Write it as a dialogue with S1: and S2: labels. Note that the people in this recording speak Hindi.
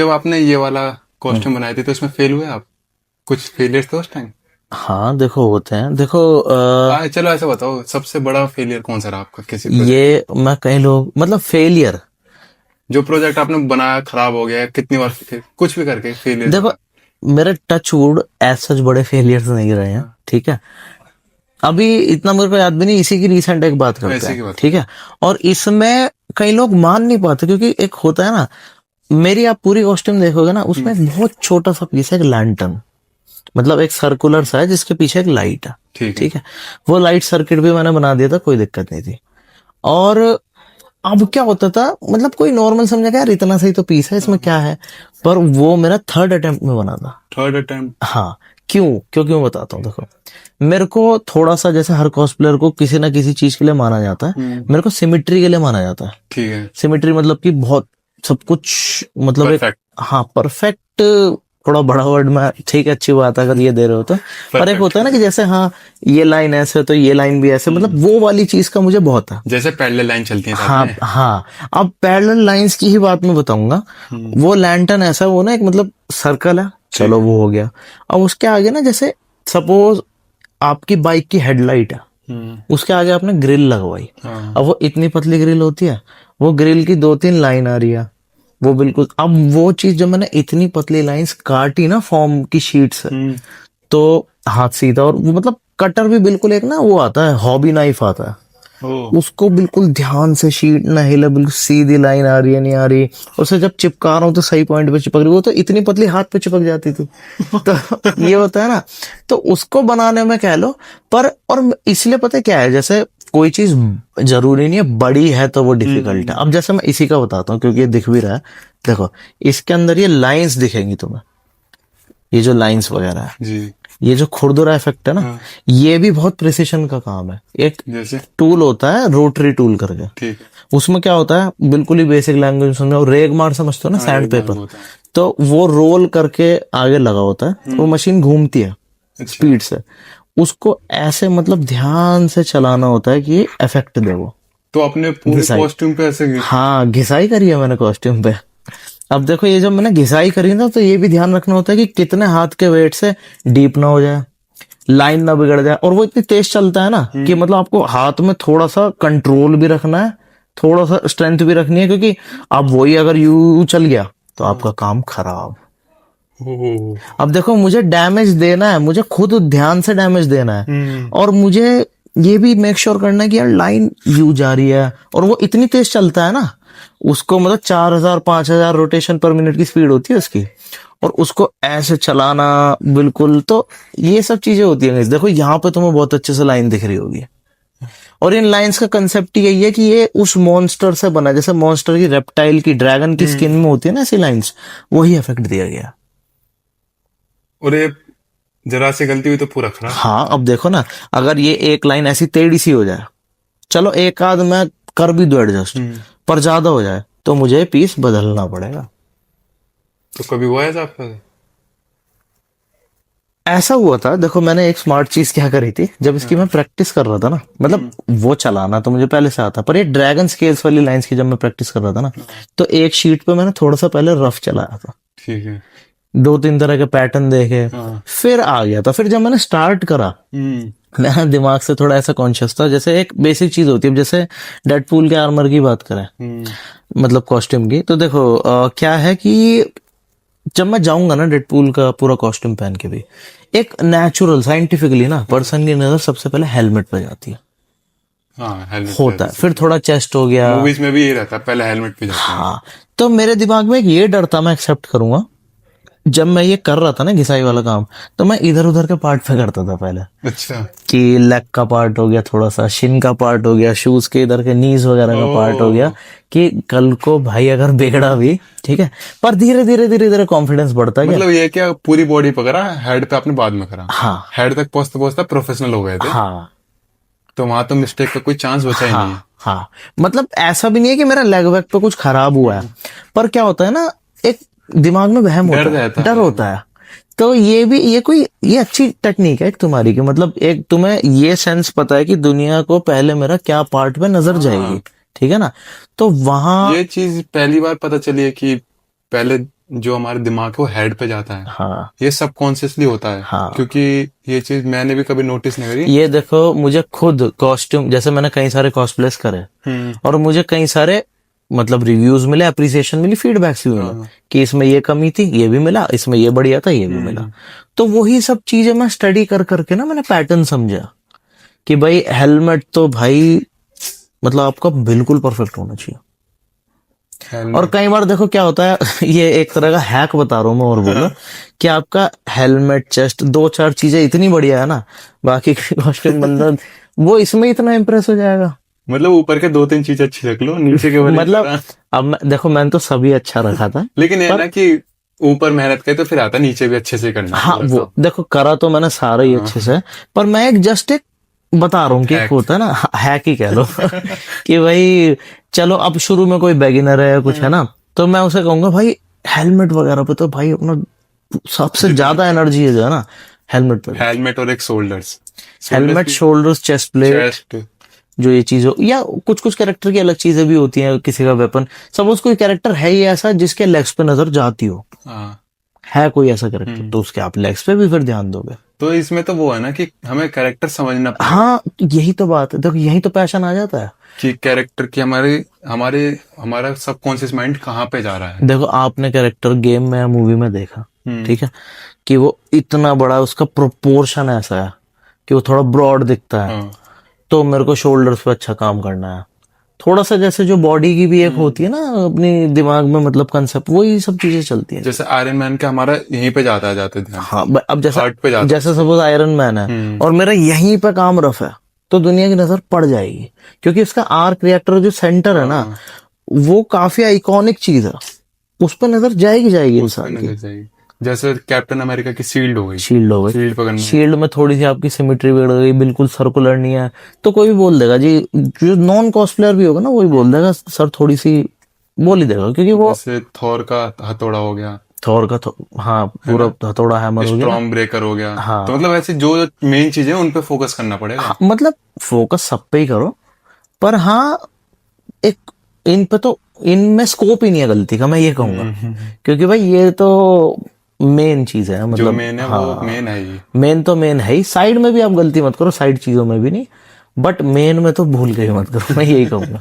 S1: जब आपने ये वाला कॉस्ट्यूम बनाए थे तो इसमें फेल हुए आप? कुछ फेलियर थे उस टाइम?
S2: हाँ देखो होते हैं, देखो
S1: चलो ऐसा बताओ, सबसे बड़ा फेलियर कौन सा रहा आपका किसी प्रोजेक्ट में?
S2: ये मैं कई लोग मतलब फेलियर,
S1: जो प्रोजेक्ट आपने बनाया खराब हो गया, कितनी बार कुछ भी करके फेलियर
S2: देखो
S1: रहा?
S2: मेरे टच वुड एज सच बड़े फेलियर्स नहीं रहे हैं,
S1: हाँ,
S2: ठीक है। अभी इतना मेरे को याद भी नहीं, इसी की रिसेंट एक बात करते
S1: ऐसे
S2: हैं,
S1: की बात
S2: ठीक
S1: करो।
S2: है। और इसमें कई लोग मान नहीं पाते, क्योंकि एक होता है ना, मेरी आप पूरी कॉस्ट्यूम देखोगे ना, उसमें एक बहुत छोटा सा पीस है, एक लैंटर्न, मतलब एक सर्कुलर सा है जिसके पीछे एक लाइट है,
S1: ठीक है।
S2: ठीक है। वो लाइट सर्किट भी मैंने बना दिया था, कोई दिक्कत नहीं थी। और अब क्या होता था, मतलब कोई नॉर्मल समझा, यार इतना सही तो पीस है, इसमें क्या है। पर वो मेरा थर्ड अटेम्प्ट में बना था।
S1: Third attempt?
S2: हाँ, क्यों मैं बताता हूँ, देखो मेरे को थोड़ा सा, जैसे हर कॉस्प्लेयर को किसी ना किसी चीज के लिए माना जाता है, मेरे को सिमिट्री के लिए माना जाता है।
S1: ठीक है।
S2: सिमिट्री मतलब कि बहुत सब कुछ, मतलब एक,
S1: परफेक्ट।
S2: हाँ परफेक्ट, थोड़ा बड़ा वर्ड में, ठीक है अच्छी बात है अगर ये दे रहे हो तो। पर एक
S1: परफेक्ट।
S2: होता है ना कि जैसे हाँ ये लाइन ऐसे तो ये लाइन भी ऐसे, मतलब वो वाली चीज का मुझे बहुत है।
S1: जैसे पैरेलल लाइन चलती है साथ
S2: हाँ
S1: में।
S2: हाँ, अब पैरेलल लाइंस की ही बात मैं बताऊंगा। वो लैंटर्न ऐसा, वो ना एक मतलब सर्कल है,
S1: ठीक
S2: चलो
S1: है।
S2: वो हो गया। अब उसके आगे ना, जैसे सपोज आपकी बाइक की हेडलाइट है, उसके आगे आपने ग्रिल लगवाई।
S1: हाँ।
S2: अब वो इतनी पतली ग्रिल होती है, वो ग्रिल की 2-3 लाइन आ रही है, वो बिल्कुल, अब वो चीज जब मैंने इतनी पतली लाइंस काटी ना फॉर्म की शीट से, तो हाथ सीधा, और वो मतलब कटर भी बिल्कुल एक ना वो आता है, हॉबी नाइफ आता है,
S1: ओ।
S2: उसको बिल्कुल ध्यान से, शीट ना हिले, बिल्कुल सीधी लाइन आ रही है नहीं आ रही, उसे जब चिपका रहा हूँ तो सही पॉइंट पे चिपक रही, वो तो इतनी पतली हाथ पे चिपक जाती थी। तो ये होता है ना, तो उसको बनाने में कह लो। पर और इसलिए पता है क्या है, जैसे कोई चीज जरूरी नहीं है बड़ी है तो वो डिफिकल्ट है। अब जैसे मैं इसी का बताता हूँ, क्योंकि ये दिख भी रहा है, देखो इसके अंदर ये लाइंस दिखेंगी तुम्हें, ये जो लाइंस वगैरह है,
S1: जी।
S2: ये जो खुरदुरा इफेक्ट है ना,
S1: हाँ।
S2: ये भी बहुत प्रिसिशन का काम है। एक
S1: जैसे।
S2: टूल होता है रोटरी टूल करके,
S1: ठीक है।
S2: उसमें क्या होता है, बिल्कुल ही बेसिक लैंग्वेज समझो, रेग मार समझते हो ना,
S1: हाँ,
S2: सैंड
S1: एक बार
S2: पेपर,
S1: होता है।
S2: तो वो रोल करके आगे लगा होता है, वो मशीन घूमती है
S1: अच्छा।
S2: स्पीड से, उसको ऐसे मतलब ध्यान से चलाना होता है कि ये इफेक्ट दे वो।
S1: तो आपने पूरे
S2: घिसाई,
S1: कॉस्ट्यूम पे ऐसे
S2: हाँ घिसाई करी है मैंने कॉस्ट्यूम पे। अब देखो ये जब मैंने घिसाई करी ना, तो ये भी ध्यान रखना होता है कि कितने हाथ के वेट से डीप ना हो जाए, लाइन ना बिगड़ जाए। और वो इतनी तेज चलता है ना कि मतलब आपको हाथ में थोड़ा सा कंट्रोल भी रखना है, थोड़ा सा स्ट्रेंथ भी रखनी है, क्योंकि अब वही अगर यू चल गया तो आपका काम खराब।
S1: ओ।
S2: अब देखो मुझे डैमेज देना है, मुझे खुद ध्यान से डैमेज देना है, और मुझे ये भी मेक श्योर करना है कि यार लाइन यू जा रही है, और वो इतनी तेज चलता है ना, उसको मतलब 4000-5000 रोटेशन पर मिनट की स्पीड होती है उसकी, और उसको ऐसे चलाना बिल्कुल। तो ये सब चीजें होती हैं। देखो यहाँ पे तुम्हें बहुत अच्छे से लाइन दिख रही होगी, और इन लाइंस का कंसेप्ट यही है कि ये उस मॉन्स्टर से बना है, जैसे मॉन्स्टर की, रेप्टाइल की, ड्रैगन की स्किन में होती है ना ऐसी लाइंस, वही इफेक्ट दिया गया।
S1: और ये जरा सी गलती हुई तो पूरा खराब।
S2: हाँ अब देखो ना, अगर ये एक लाइन ऐसी टेढ़ी सी हो जाए, चलो एक आध मैं कर भी दूं एडजस्ट, पर ज्यादा हो जाए तो मुझे पीस बदलना पड़ेगा।
S1: तो कभी हुआ है ऐसा आपका?
S2: ऐसा हुआ था, देखो मैंने एक स्मार्ट चीज क्या करी थी, जब इसकी मैं प्रैक्टिस कर रहा था ना, मतलब वो चलाना तो मुझे पहले से आता, पर ये ड्रैगन स्केल्स वाली लाइंस की जब मैं प्रैक्टिस कर रहा था ना, तो एक शीट पे मैंने थोड़ा सा पहले रफ चलाया था,
S1: ठीक है।
S2: 2-3 तरह के पैटर्न देखे,
S1: हाँ।
S2: फिर आ गया था। फिर जब मैंने स्टार्ट करा, मैं दिमाग से थोड़ा ऐसा कॉन्शियस था, जैसे एक बेसिक चीज होती है, जैसे डेडपूल के आर्मर की बात करें, मतलब कॉस्ट्यूम की, तो देखो क्या है कि जब मैं जाऊंगा ना डेडपूल का पूरा कॉस्ट्यूम पहन के भी, एक नेचुरल साइंटिफिकली ना पर्सन की नजर सबसे पहले हेलमेट पे जाती है,
S1: हाँ, हेलमेट पे
S2: होता
S1: रहता
S2: है,
S1: है
S2: फिर
S1: सबसे।
S2: थोड़ा चेस्ट हो गया।
S1: मूवीज में भी ये रहता है, पहले हेलमेट पे जाते हैं।
S2: हाँ, तो मेरे दिमाग में एक ये डर था, मैं एक्सेप्ट करूंगा, जब मैं ये कर रहा था ना घिसाई वाला काम, तो मैं इधर उधर के पार्ट पे करता था पहले,
S1: अच्छा।
S2: कि लेग का पार्ट हो गया, थोड़ा सा शिन का पार्ट हो गया, शूज के इधर के नीज वगैरह का पार्ट हो गया,
S1: ओ।
S2: कि कल को भाई अगर बिगड़ा भी, ठीक है। पर धीरे धीरे धीरे धीरे कॉन्फिडेंस बढ़ता गया।
S1: मतलब ये क्या पूरी बॉडी पकड़ा, हेड पे आपने बाद में करा?
S2: हाँ
S1: हेड तक पहुंचते पहुंचते प्रोफेशनल हो गए थे।
S2: हाँ
S1: तो वहां तो मिस्टेक का कोई चांस बचा ही नहीं है।
S2: हाँ हाँ, मतलब ऐसा भी नहीं है कि मेरा लेग वेग पे कुछ खराब हुआ है, पर क्या होता है ना, एक दिमाग में वहम
S1: डर
S2: होता
S1: रहता
S2: है, डर
S1: है।
S2: होता है। तो ये भी, ये अच्छी टेक्निक है एक तुम्हारी, कि मतलब एक तुम्हें ये सेंस पता है कि दुनिया को पहले मेरा क्या पार्ट पे नजर जाएगी,
S1: हाँ,
S2: ठीक है ना। तो वहां,
S1: ये चीज पहली बार पता चली है कि पहले जो हमारा दिमाग है वो हेड पे जाता है,
S2: हाँ
S1: ये सबकॉन्शियसली होता है।
S2: हाँ।
S1: क्योंकि ये चीज मैंने भी कभी नोटिस नहीं करी।
S2: ये देखो, मुझे खुद कॉस्ट्यूम, जैसे मैंने कई सारे कॉस्प्लेस करे और मुझे कई सारे मतलब रिव्यूज मिले, अप्रिसिएशन मिली, फीडबैक्स भी मिले कि इसमें ये कमी थी, ये भी मिला, इसमें ये बढ़िया था, ये भी मिला। तो वही सब चीजें मैं स्टडी कर करके ना मैंने पैटर्न समझा कि भाई हेलमेट तो भाई मतलब आपका बिल्कुल परफेक्ट होना चाहिए। और कई बार देखो क्या होता है ये एक तरह का हैक बता रहा हूँ मैं और बोलो कि आपका हेलमेट, चेस्ट, दो चार चीजें इतनी बढ़िया है ना, बाकी कॉस्ट्यूम बंदा वो इसमें इतना इम्प्रेस हो जाएगा।
S1: मतलब ऊपर के 2-3 चीज अच्छी रख लो, नीचे के वाले
S2: मतलब अब देखो मैंने तो सभी अच्छा रखा था,
S1: लेकिन ये ना कि ऊपर मेहनत करे तो फिर आता नीचे भी अच्छे से करना।
S2: हाँ वो देखो करा तो मैंने सारा ही अच्छे से, पर मैं एक जस्ट एक बता रहा हूँ कि एक होता है ना हैक ही कह लो कि भाई चलो अब शुरू में कोई बेगिनर है या कुछ है ना, तो मैं उसे कहूंगा भाई हेलमेट वगैरह पे तो भाई अपना सबसे ज्यादा एनर्जी है जो है ना हेलमेट पे।
S1: हेलमेट और एक shoulders,
S2: helmet, shoulders, chest plate,
S1: chest,
S2: जो ये चीज हो, या कुछ कुछ कैरेक्टर की अलग चीजें भी होती हैं, किसी का वेपन। सपोज कोई कैरेक्टर है ही ऐसा जिसके लेग्स पे नजर जाती हो, है कोई ऐसा कैरेक्टर, तो उसके आप लेग्स पे भी फिर ध्यान दोगे।
S1: तो इसमें तो वो है ना कि हमें कैरेक्टर समझना पड़ेगा।
S2: हाँ यही तो बात है, देखो यही तो पैशन आ जाता है
S1: कि कैरेक्टर की हमारा सबकॉन्शियस माइंड कहाँ पे जा रहा है।
S2: देखो आपने कैरेक्टर गेम में या मूवी में देखा, ठीक है, कि वो इतना बड़ा, उसका प्रोपोर्शन ऐसा है कि वो थोड़ा ब्रॉड दिखता है, तो मेरे को शोल्डर्स पे अच्छा काम करना है। थोड़ा सा जैसे जो बॉडी की भी एक होती है ना अपनी दिमाग में, मतलब कंसेप्ट, वही सब चीजें चलती हैं।
S1: जैसे आयरन मैन का हमारा यहीं पे जाता है, जाते ध्यान।
S2: हाँ अब जैसा
S1: हार्ट पे जाता है।
S2: जैसे सपोज आयरन मैन है और मेरा यहीं पे काम रफ है, तो दुनिया की नजर पड़ जाएगी, क्योंकि इसका आर्क रिएक्टर जो सेंटर है ना, वो काफी आइकॉनिक चीज है, उस पर नजर जाएगी इंसान की।
S1: जैसे कैप्टन अमेरिका की शील्ड हो गई,
S2: शील्ड हो गई,
S1: शील्ड पकड़ना,
S2: शील्ड में थोड़ी सी आपकी सिमेट्री बिगड़ गई, बिल्कुल सर्कुलर नहीं है, तो कोई भी बोल देगा जी, जो नॉन कॉस्प्लेयर भी होगा ना वही बोल देगा सर थोड़ी सी, बोल ही देगा, क्योंकि वो
S1: जैसे थॉर का हथौड़ा हो गया,
S2: थॉर का हाँ पूरा हथौड़ा हैमर हो गया,
S1: स्टॉर्म ब्रेकर हो गया।
S2: हाँ।
S1: तो मतलब ऐसे जो मेन चीजें उन पे फोकस करना पड़ेगा।
S2: हाँ, मतलब फोकस सब पे ही करो, पर हाँ एक इन पे तो इनमें स्कोप ही नहीं है गलती का, मैं ये कहूंगा, क्योंकि भाई ये तो मेन चीज है, मतलब
S1: जो मेन है वो मेन है ही,
S2: मेन तो मेन है ही, साइड में भी आप गलती मत करो, साइड चीजों में भी नहीं, बट मेन में तो भूल के ही मत करो, मैं यही कहूंगा।